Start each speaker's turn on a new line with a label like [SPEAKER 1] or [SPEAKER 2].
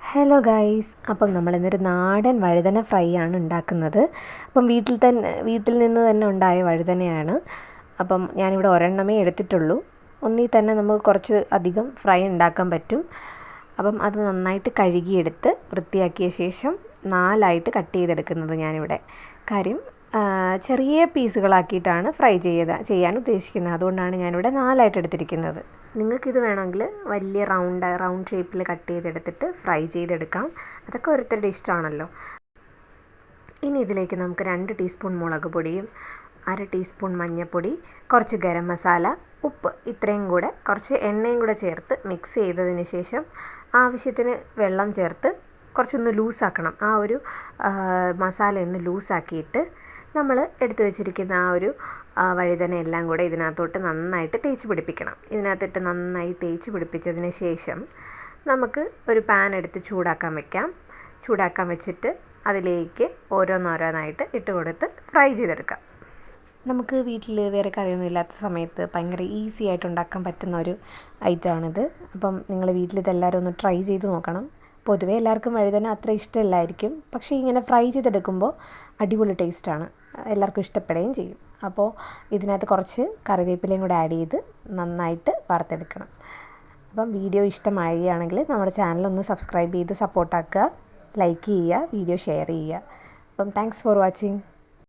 [SPEAKER 1] Hello guys, അപ്പം നമ്മളിന്നൊരു നാടൻ വഴുതന ഫ്രൈ ആണ് ഉണ്ടാക്കുന്നത്. അപ്പം വീട്ടിൽ നിന്ന് തന്നെ ഉണ്ടായ വഴുതനയാണ്. അപ്പം ഞാനിവിടെ ഒരെണ്ണമേ എടുത്തിട്ടുള്ളൂ. ഒന്നിൽ തന്നെ നമുക്ക് കുറച്ച് അധികം ഫ്രൈ ഉണ്ടാക്കാൻ പറ്റും. അപ്പം അത് നന്നായിട്ട് കഴുകിയെടുത്ത് വൃത്തിയാക്കിയ ശേഷം 4ആയിട്ട് കട്ട് ചെയ്തെടുക്കുന്നത് ഞാനിവിടെ. കാര്യം ചെറിയ പീസുകളാക്കിയിട്ടാണ് ഫ്രൈ ചെയ്യാൻ ഉദ്ദേശിക്കുന്നത്. അതുകൊണ്ടാണ് ഞാനിവിടെ 4ആയിട്ട് എടുത്തിരിക്കുന്നത്. നിങ്ങൾക്കിത് വേണമെങ്കിൽ വലിയ റൗണ്ട് ഷേപ്പിൽ കട്ട് ചെയ്തെടുത്തിട്ട് ഫ്രൈ ചെയ്തെടുക്കാം. അതൊക്കെ ഓരോരുത്തരുടെ ഇഷ്ടമാണല്ലോ. ഇനി ഇതിലേക്ക് നമുക്ക് 2 ടീസ്പൂൺ മുളക് പൊടിയും 1/2 ടീസ്പൂൺ മഞ്ഞൾപ്പൊടി, കുറച്ച് ഗരം മസാല, ഉപ്പ്, ഇത്രയും കൂടെ കുറച്ച് എണ്ണയും കൂടെ ചേർത്ത് മിക്സ് ചെയ്തതിന് ശേഷം ആവശ്യത്തിന് വെള്ളം ചേർത്ത് കുറച്ചൊന്ന് ലൂസാക്കണം. ആ ഒരു മസാലയൊന്ന് ലൂസാക്കിയിട്ട് നമ്മൾ എടുത്തു വെച്ചിരിക്കുന്ന ആ ഒരു വഴുതന എല്ലാം കൂടെ ഇതിനകത്തോട്ട് നന്നായിട്ട് തേച്ച് പിടിപ്പിക്കണം. ഇതിനകത്തിട്ട് നന്നായി തേച്ച് പിടിപ്പിച്ചതിന് ശേഷം നമുക്ക് ഒരു പാൻ എടുത്ത് ചൂടാക്കാൻ വെച്ചിട്ട് അതിലേക്ക് ഓരോന്നോരോന്നായിട്ട് ഇട്ട് കൊടുത്ത് ഫ്രൈ ചെയ്തെടുക്കാം. നമുക്ക് വീട്ടിൽ വേറെ കറിയൊന്നും ഇല്ലാത്ത സമയത്ത് ഭയങ്കര ഈസി ആയിട്ട് ഉണ്ടാക്കാൻ പറ്റുന്ന ഒരു ഐറ്റമാണിത്. അപ്പം നിങ്ങൾ വീട്ടിൽ ഇതെല്ലാവരും ഒന്ന് ട്രൈ ചെയ്ത് നോക്കണം. പൊതുവേ എല്ലാവർക്കും വഴുതന അത്ര ഇഷ്ടമില്ലായിരിക്കും, പക്ഷേ ഇങ്ങനെ ഫ്രൈ ചെയ്തെടുക്കുമ്പോൾ അടിപൊളി ടേസ്റ്റാണ്, എല്ലാവർക്കും ഇഷ്ടപ്പെടുകയും ചെയ്യും. അപ്പോൾ ഇതിനകത്ത് കുറച്ച് കറിവേപ്പിലയും കൂടെ ആഡ് ചെയ്ത് നന്നായിട്ട് വറുത്തെടുക്കണം. അപ്പം വീഡിയോ ഇഷ്ടമാവുകയാണെങ്കിൽ നമ്മുടെ ചാനലൊന്ന് സബ്സ്ക്രൈബ് ചെയ്ത് സപ്പോർട്ടാക്കുക, ലൈക്ക് ചെയ്യുക, വീഡിയോ ഷെയർ ചെയ്യുക. അപ്പം താങ്ക്സ് ഫോർ വാച്ചിങ്.